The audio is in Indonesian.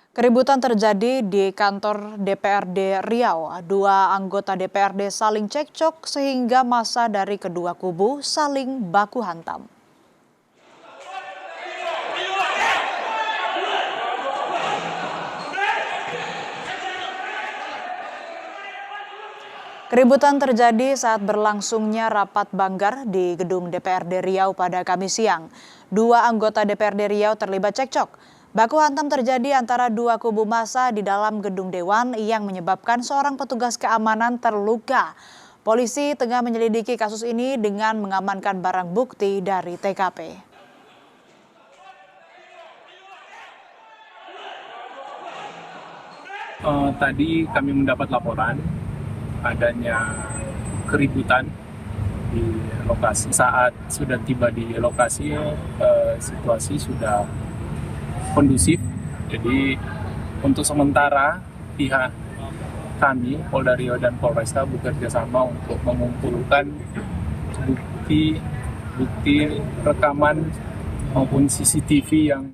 Keributan terjadi di kantor DPRD Riau. Dua anggota DPRD saling cekcok sehingga massa dari kedua kubu saling baku hantam. Keributan terjadi saat berlangsungnya rapat banggar di gedung DPRD Riau pada Kamis siang. Dua anggota DPRD Riau terlibat cekcok. Baku hantam terjadi antara dua kubu massa di dalam gedung dewan yang menyebabkan seorang petugas keamanan terluka. Polisi tengah menyelidiki kasus ini dengan mengamankan barang bukti dari TKP. Tadi kami mendapat laporan adanya keributan di lokasi. Saat sudah tiba di lokasi, situasi sudah kondusif. Jadi untuk sementara pihak kami, Polda Riau dan Polresta bekerja sama untuk mengumpulkan bukti rekaman maupun CCTV yang